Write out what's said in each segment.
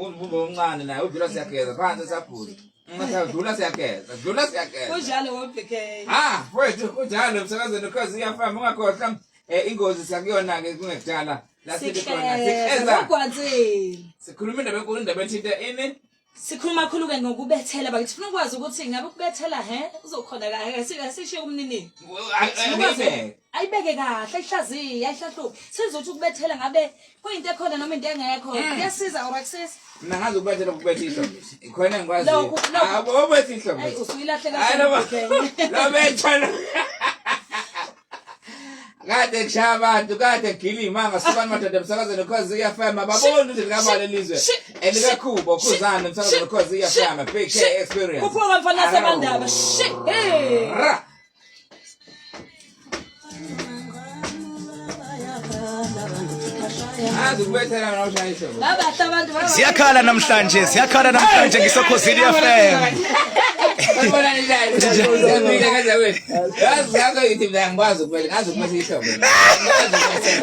umncane naye udlula siyageza phansi saphuza. Dlula siyageza, dlula siyageza. Kunjalo wobheke. Mfowethu kunjalo emsakazweni because iyafamba ungakhohlwa ingozi sakuyona ke kungekudala la sithi khona sikheza. Sikhuluma indaba ethinta ini? Sikhuluma kakhulu ke ngokubethela bakithi ufuna ukwazi ukuthi ngabe ukubethela uzokhona kahle sishiye kumnini. Ayibeke kahle ihlaziya ayihlahluka sizothi ukubethela ngabe kuyinto ekhona noma into engekho kuyasiza or akusiza. Mina ngazi ukubethela ukubetha ihlobo. Ikhona engikwazi. Ubetha ihlobo. Hayi usuyilahle kahle. Lo bethela. Kade kushaya abantu kade gilima ngasuka amadoda emsakazweni because iyafama babona ukuthi likamali elizwe elikakhubo khuzana emsakazweni because iyafama big experience kuphuka mfana sebandaba Ziyakhala namhlanje ngisokhosini FM.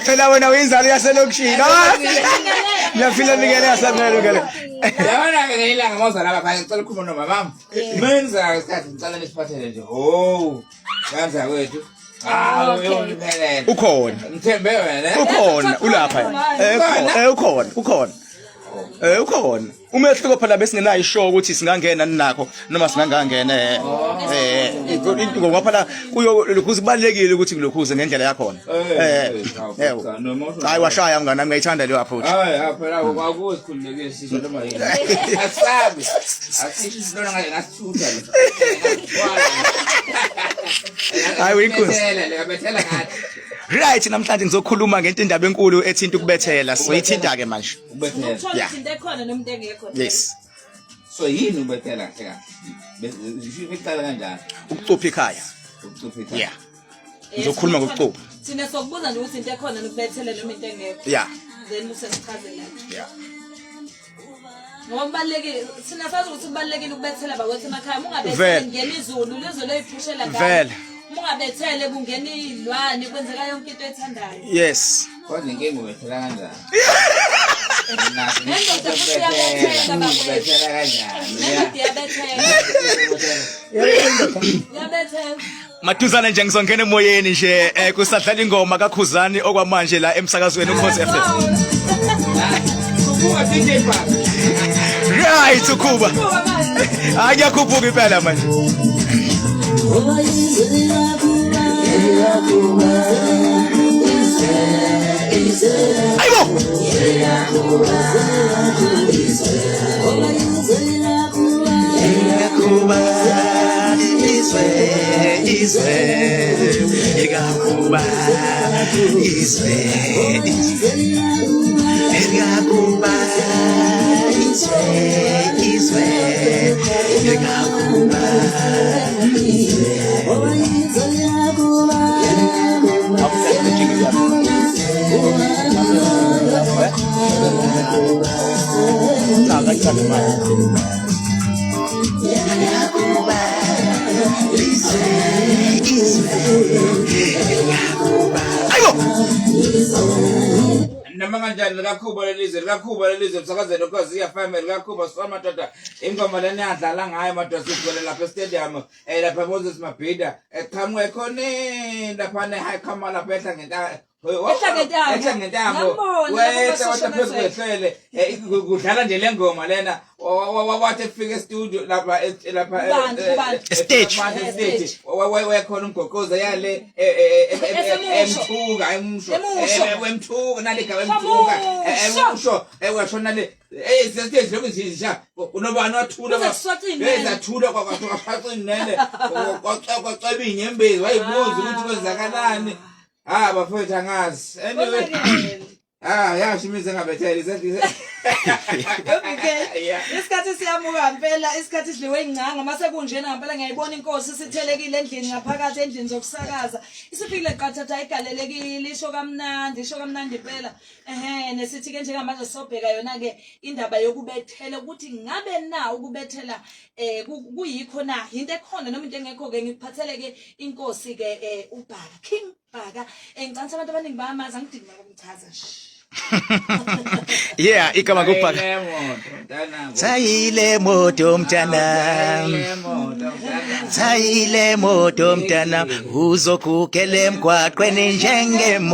Phela wena uyinzalo yaselokishini. Ngiyafila nikele yasamnelukele. Yabona ke ngelanga mawuzala lapha ngicela ukukhuluma nomama. Menza isikhathi ngicela nisiphathele nje. Oh, kanza kwethu. Ukhona. Ngithembe wena. Ukhona ulapha. Ukhona. Umehluko phela besingenayo ishow ukuthi singangena ninakho noma singangangena ngoba phela kuzibalekile ukuthi ngilokhuze ngendlela yakhona. Hayi washaya mngani nami ngiyithanda leyo approach. Hayi phela akuzikhululeke sisho noma yini. Asabi. Asithi sibona ngathi ngasithutha lo. Hayi uyinkunzi. Ngiyabethela ngathi. Right namhlanje ngizokhuluma ngento indaba enkulu ethinta ukubethela soyithinta ke manje. Ukubethela. Uthola into ekhona nomuntu engekho. Yes. So yini ukubethela kahle kahle? Ngicala kanjani? Ukucupha ekhaya. Ukucupha ekhaya. Yeah. Ngizokhuluma ngokucupha. Sina sokubuza nje ukuthi into ekhona nokubethela noma into engekho. Yeah. Then usesichazela. Yeah. Ngoba kubalekile sina sazi ukuthi kubalekile ukubethela bakwethu emakhaya ungabetheli ngene izulu lezo loyiphushela ngayo. Vele. Ungabethele kungena izilwane kwenzeka yonke into ethandayo. Yes. Kodwa inkinga ubethela kanjani? Nendoda futhi iyabethela Ubethela kanjani? Nendoda iyabethela. Maduzane nje ngizongena emoyeni nje kusadlala ingoma kaKhuzani okwamanje la emsakazweni uKhosi FM. Kubuka DJ Park. Right ukuba. Ayakhuphuka impela manje. Ayibo. Namanganjani likakhuba lelizwe msakazweni because iyafama likakhuba so madoda ingoma lena yadlala ngayo madoda sigcwele lapha stadium lapha Moses Mabhida eqhamuke khona lapha ne-high camera lapha ehla ngentambo wethu waphezulu kwehlele kudlala nje lengoma lena wathi efika estudio lapha stage wekhona umgogoza yale emthuka emthuka nalika emthuka emusho washona le stage lokuzisha unobani wathula bezathula kwakwaqaqinele kwaceba inyembezi wayibuza ukuthi kwenzakalani bafowethu angazi anyway yashimize ngabethela isikhathi siyamuka ngempela isikhathi sidliwe ingcanga mase kunjena ngempela ngiyayibona inkosi sithelekile endlini ngaphakathi endlini zokusakaza isiphile qathatha igalelekile isho kamnandi impela nesithi ke njengamanje sobheka yona ke indaba yokubethela ukuthi ngabe na ukubethela kuyikho na into ekhona noma into engekho ke ngikuphathele ke inkosi ke ubhaka King Bhaka ngicela abantu abaningi bayamazi angidingi ukumchaza nje Yeah, igama ngubhaka. Sayile moto mtana. Sayile moto mtana uzokukele emgwaqweni njengemoto.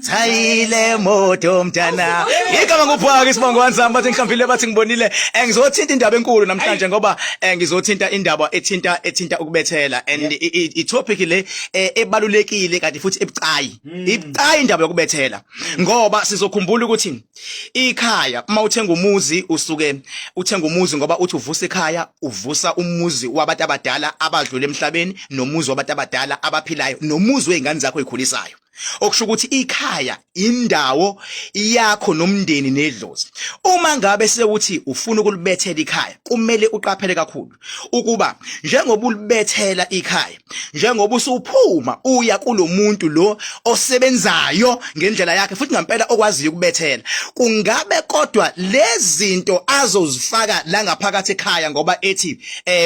Sayile moto mtana. Igama ngubhaka isibongo wanzamba bathi ngihlambile bathi ngibonile ngizothinta indaba enkulu namhlanje ngoba ngizothinta indaba ethinta ukubethela and I topic le ebalulekile kanti futhi ebucayi. Ibucayi indaba yokubethela ngoba sizokhumbula ukuthi ikhaya uma uthenga umuzi usuke uthenga umuzi ngoba uthi uvusa ikhaya uvusa umuzi wabantu abadala abadlule emhlabeni nomuzi wabantu abadala abaphilayo nomuzi weingane zakho ezikhulisayo. Okusho ukuthi ikhaya indawo yakho nomndeni nedlozi. Uma ngabe sekuthi ufuna ukulibethela ikhaya kumele uqaphele kakhulu ukuba njengoba ulibethela ikhaya njengoba usuphuma uya kulomuntu lo osebenzayo ngendlela yakhe futhi ngempela okwaziyo ukubethela kungabe kodwa lezinto azozifaka la ngaphakathi ekhaya ngoba ethi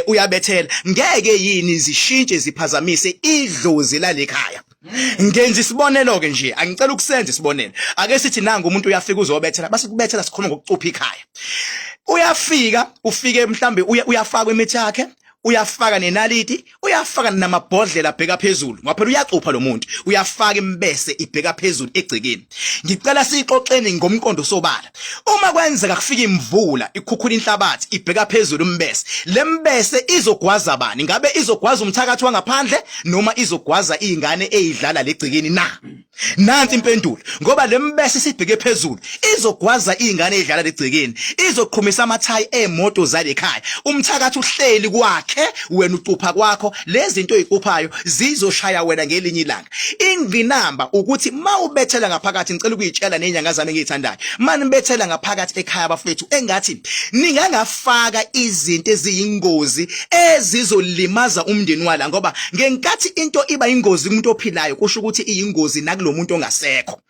uyabethela ngeke yini zishintshe ziphazamise idlozi lalekhaya. Ngenza isibonelo ke nje angicela ukusenza isibonelo ake sithi nanga umuntu uyafika uzobethela base kubethela sikhuluma ngokucupha ikhaya uyafika ufike mhlambe uyafaka imithi yakhe uyafaka nenaliti uyafaka namabhodlela abheka phezulu ngaphela uyacupha lo muntu uyafaka imbese ibheka phezulu egcekeni. Ngicela sixoxeni ngomqondo sobala uma kwenzeka kufika imvula ikhukhula inhlabathi ibheka phezulu umbese le mbese izogwaza bani ngabe izogwaza umthakathi wangaphandle noma izogwaza izingane ezidlala legcekeni na nansi impendulo ngoba le mbese sibheke phezulu izogwaza izingane ezidlala legcekeni izoqhumisa amathayi emoto zalekhaya umthakathi uhleli kwakhe wena ucupha kwakho lezi zinto ezicuphayo zizoshaya wena ngelinye ilanga. Ingqinamba ukuthi mawubethela ngaphakathi ngicela ukuyitshela nenyanga zami engizithandayo manje nibethela ngaphakathi ekhaya abafethu engathi ningangafaka izinto eziyingozi ezizolimaza umndeni wala ngoba ngenkathi into iba ingozi kumuntu ophilayo kusho ukuthi iyingozi nakulo muntu ongasekho.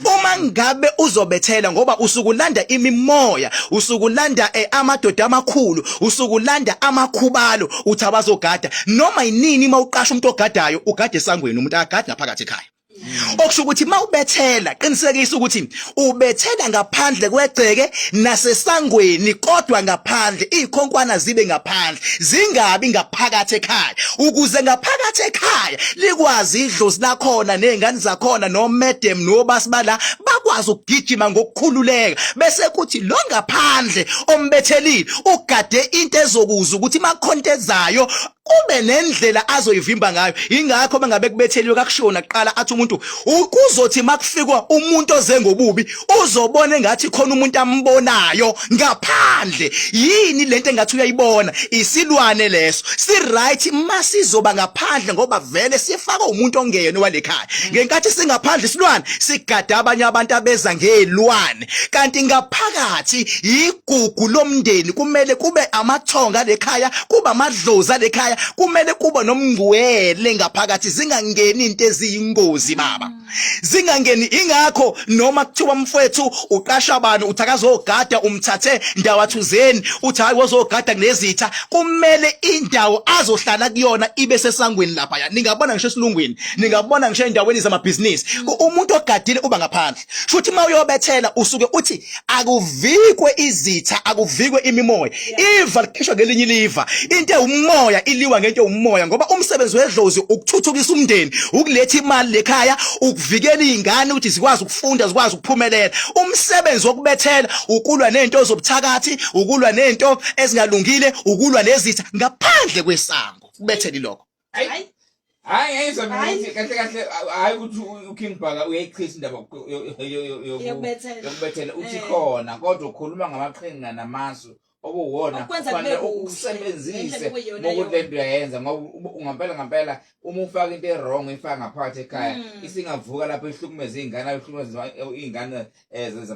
Uma ngabe uzobethela ngoba usukulanda imimoya usukulanda amadoda amakhulu usukulanda amakhubalo uthi abazogada noma yinini mawuqasha umuntu ogadayo ugade esangweni umuntu agada phakathi ekhaya. Okusho ukuthi mawubethela qinisekisa ukuthi ubethela ngaphandle kwegceke nasesangweni kodwa ngaphandle izikhonkwana zibe ngaphandle zingabi ngaphakathi ekhaya ukuze ngaphakathi ekhaya likwazi idlozi lakhona nezingane zakhona no madam no basibala bakwazi ukugijima ngokukhululeka bese kuthi lo ngaphandle ombethelile ugade into ezokuza ukuthi makhontezaayo kube nendlela azoyivimba ngayo. Ingakho bangabe kubetheliwe kakushona kuqala athi umuntu ukuzothi makufikwa umuntu oze ngobubi uzobona engathi khona umuntu ambonayo ngaphandle. Yini lento engathi uyayibona isilwane leso si right masizoba ngaphandle ngoba vele sifaka umuntu ongene walekhaya ngenkathi singaphandle isilwane sigada abanye abantu abeza ngelwane kanti ngaphakathi igugu lomndeni kumele kube amathonga lekhaya kuba amadlozi lekhaya kumele kuba nomngwele ngaphakathi zingangeni into eziyingozi baba zingangeni. Ingakho noma kuthiwa mfowethu uqasha abantu uthakazogada umthathe ndawo athuzeni uthi hayi wozogada kulezitha kumele indawo azohlala kuyona ibe sesangweni lapha. Ningabona ngisho esilungwini ningabona ngisho endaweni zamabhizinisi umuntu ogadile uba ngaphandle futhi mawuyobethela usuke uthi akuvikwe izitha akuvikwe imimoya iva likhishwa ngelinye iliva into umoya iliwa ngento umoya ngoba umsebenzi wedlozi ukuthuthukisa umndeni ukuletha imali lekhaya ukuvikela izingane ukuthi zikwazi ukufunda zikwazi ukuphumelela. Umsebenzi wokubethela ukulwa nento ezobuthakathi ukulwa nento ezingalungile ukulwa nezitha ngaphandle kwesango kubethela lokho. Hayi ayizamini kahle kahle hayi ukuthi uKing Bhaka uyayichisa indaba yokubethela uthi khona kodwa ukhuluma ngamaqhinga namasu okuwona kufanele ukusebenzise ngokuthi lento uyayenza ngoba ngampela uma ufaka into wrong ifaka ngaphakathi ekhaya isingavuka lapho ihlukumeza izingane ihlukumeza izingane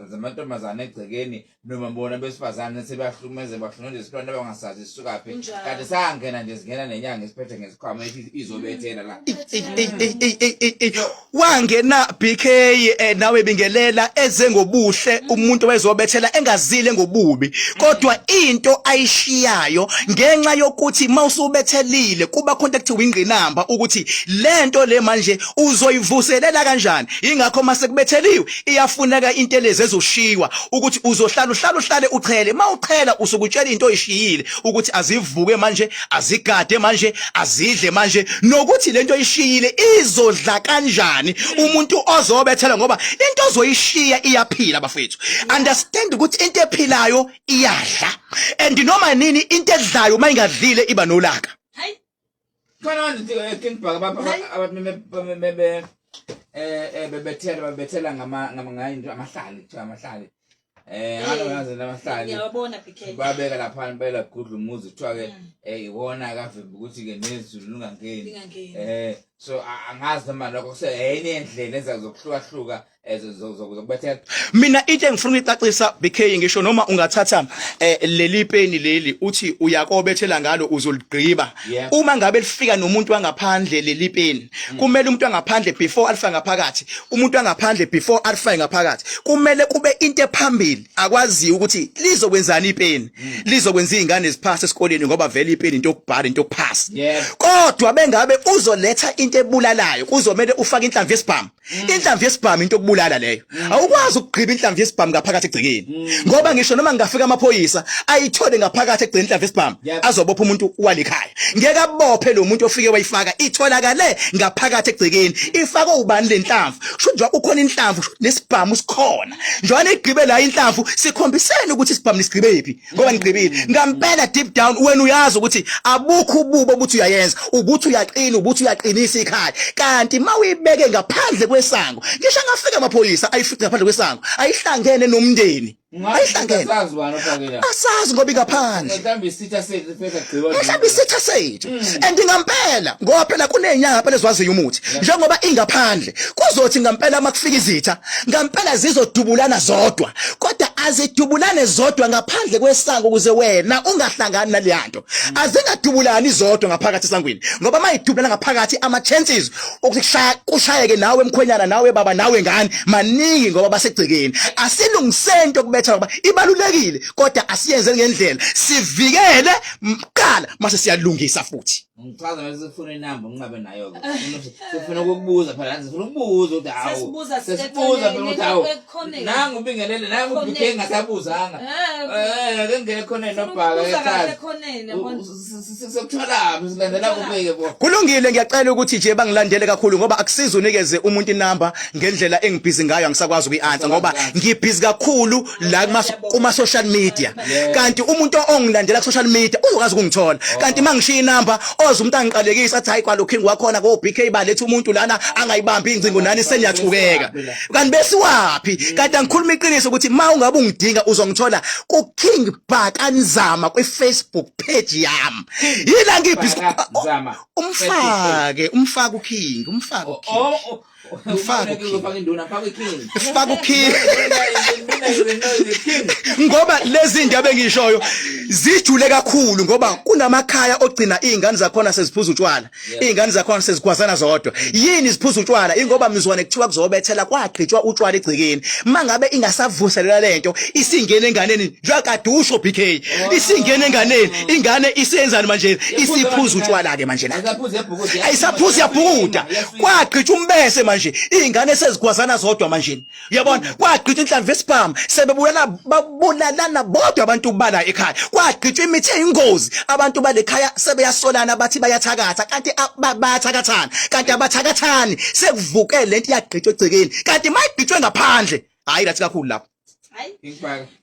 zamantombazane egcekeni noma bona besifazane sebahlukumeze bahlonje isitwana abangasazi isukaphi kanti sangena nje singena nenyanga isiphethe ngesikhwama ethi izobethela la wangena BK nawe bingelela eze ngobuhle umuntu wezobethela engazile ngobubi kodwa into ayishiyayo ngenxa yokuthi mawusubethelile kuba contact wingqinamba ukuthi lento le manje uzoyivuselela kanjani. Ingakho mase kubetheliwe iyafuneka into lezi ezoshiwa ukuthi uzohlala uchele. Mawuchela usukutshela into oyishiyile ukuthi azivuke manje, azigade manje, azidle manje, nokuthi lento oyishiyile izodla kanjani umuntu ozobethela, ngoba into ozoyishiya iyaphila bafethu. Understand ukuthi into ephilayo iyadla, and noma nini into edlayo mayingadlile iba nolaka. Hayi. Khona nje King Bhaka bebethela ngamahlali kuthiwa amahlali. Ngalo yazi namahlali. Ngiyabona BK. Babeka lapha impela gudla umuzi kuthiwa ke iwona kavimba ukuthi ke nezulu lingangeni. So angazi noma lokho kuseyini indlela ezazokuhluka zokubethela. Mina into engifuna ukucacisa BK ngisho noma ungathatha leli peni leli uthi uyakobethela ngalo uzoligqiba. Uma ngabe lifika nomuntu wangaphandle leli peni, kumele umuntu wangaphandle before alifake ngaphakathi, umuntu wangaphandle before alifake ngaphakathi, kumele kube into ephambili akwazi ukuthi lizokwenzani ipeni. Lizokwenza izingane ziphasa esikoleni ngoba vele ipeni into yokubhala into yokuphasa. Kodwa bengabe uzoletha into ebulalayo kuzomela ufake inhlamvu yesibhamu. Inhlamvu yesibhamu into yokubulala leyo. Awukwazi ukugqiba inhlamvu yesibhamu ngaphakathi egcekeni. Ngoba ngisho noma ngafika amaphoyisa ayithole ngaphakathi egcekeni inhlamvu yesibhamu azobopha umuntu walikhaya. Ngeke abophe lo muntu ofike wayifaka itholakale ngaphakathi egcekeni. Ifake ubani lenhlamvu. Sho nje ukhona inhlamvu nesibhamu sikhona. Njalo igqibe la inhlamvu sikhombisene ukuthi isibhamu nisigqibe phi. Ngoba ngigqibile. Ngampela deep down wena uyazi ukuthi abukho ububo ukuthi uyayenza, ukuthi uyaqina, ukuthi uyaqinisa ikhaya. Kanti mawuyibeke ngaphandle kwesango, ngisho ngafika amaphoyisa ayifica ngaphandle kwesango, ayihlangene nomndeni. Ayihlangene. Asazi ngoba ingaphandle. Mhlambi isitha sethu phela gqiba. Mhlambi isitha sethu. And ngampela ngoba phela kunenyanga phela ezwaziyo umuthi. Njengoba ingaphandle kuzothi ngampela makufika izitha, ngampela zizodubulana zodwa. Kodwa azidubulane zodwa ngaphandle kwesango ukuze wena ungahlangani naleyanto. Azingadubulani zodwa ngaphakathi esangweni. Ngoba mayidubulana ngaphakathi ama chances ukuthi kushayeke nawe emkhwenyana, nawe baba, nawe ngane maningi ngoba basegcekeni. Asilungiseni into kubetha ngoba ibalulekile, kodwa asiyenze ngendlela sivikele mqala mase siyalungisa futhi. Ngichaza mase sifuna inamba ngingabe nayo ke. Sifuna ukubuza phela, sifuna ukubuza ukuthi hawo. Sesibuza phela ukuthi hawo. Nangu ubingelele, nangu ubike ngasabuzanga. Ngeke khona nobhaka ekhaya. Sokuthola silandela kubeke bo. Kulungile, ngiyacela ukuthi nje bangilandele kakhulu ngoba akusiza unikeze umuntu inamba ngendlela engibhizi ngayo, angisakwazi ukuyi-answer ngoba ngibhizi kakhulu la kuma social media. Kanti umuntu ongilandela ku social media uzokwazi ukungithola. Kanti mangishiya inamba oza umuntu angiqalekisa athi hayi kwaloking wakhona ko BK baletha umuntu lana angayibambi ingcingo nani seniyachukeka. Kanti bese wapi? Kanti angikhuluma iqiniso ukuthi ma ungabe ungidinga uzongithola ku King Bhaka Nzama kwi Facebook page yami. Yila ngibhizi umfake uKing, umfake uKing. Mfaka uKing. Ngoba lezi ndaba engishoyo zijule kakhulu ngoba kunamakhaya ogcina izingane zakhona seziphuza utshwala, izingane zakhona sezigwazana zodwa. Yini ziphuza utshwala? Ingoba mzwane kuthiwa kuzobethela kwagqitshwa utshwala egcekeni. Mangabe ingasavuselela lento isingene enganeni njakade usho BK, isingene enganeni, ingane isenzani manje? Isiphuza utshwala ke manje la. Ayisaphuza yabhukuda. Kwagqitshwa umbese manje, izingane sezigwazana zodwa manje. Uyabona? Kwagqitshwa inhlamvu yesibhamu, sebebulalana bodwa abantu bala ekhaya. Kwagqitshwa imithi eyingozi, abantu balekhaya sebeyasolana bathi bayathakatha, kanti bayathakathana, kanti abathakathani. Sekuvukele lento iyagqitshwa egcekeni, kanti mayigqitshwe ngaphandle hayi lathi kakhulu lapho. Hayi,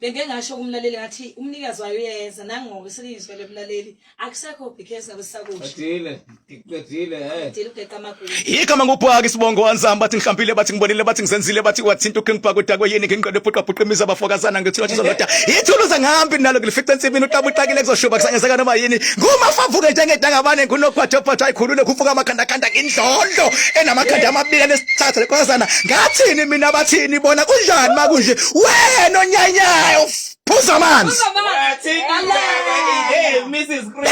benge ngasho kumlaleli ngathi umnikazi wayo uyeza nangoba selizwe lemlaleli akusekho BK sabe sakusho. Qedile Ugeqa amagulu. Igama ngubhaka isibongo wanzama bathi ngihlambile, bathi ngibonile, bathi ngizenzile, bathi wathinta uKing Bhaka udakwe yini nginqede phuqa abafokazana ngithiwa izoloda ithuluza ngihambi nalo ngilifica ensibini utabuqakile kuzoshuba kusangezeka noma yini ngumafavuke njengedangabane kunokuphatha ayikhulule kufuka amakhanda indlondlo enamakhanda amabili nesithatha lekozana ngathini mina bathini bona kunjani makunje wena onyanyayo phuza amanzi. Mrs. Chris.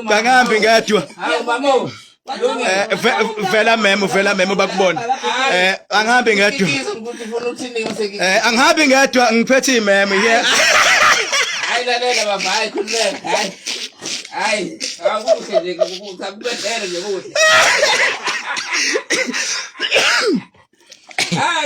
Ngihambi ngedwa. Vela memo bakubona. Angihambi ngedwa. Angihambi ngedwa ngiphethe imemo yeah. Hayi lalela baba hayi khululeka hayi. Hayi akuhle nje ukubethela nje kuhle.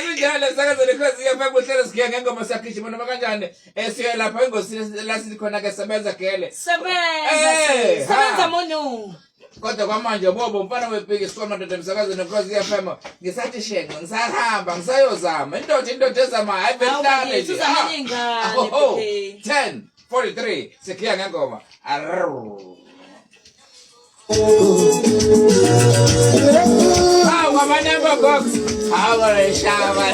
Kunjalo sakazele cause iyafaka uhlelo sigiya ngengoma sakhishi noma kanjani siye lapha engosini la sikhona ke sebenza gele. Sebenza mono. Kodwa kwamanje bobo mfana webhiki squad madoda msakazweni cause iyafama ngisathi shengo ngisahamba ngisayozama indoda ezama hayi bedlale nje. 10:43 sigiya ngengoma. My number box. How are I shower?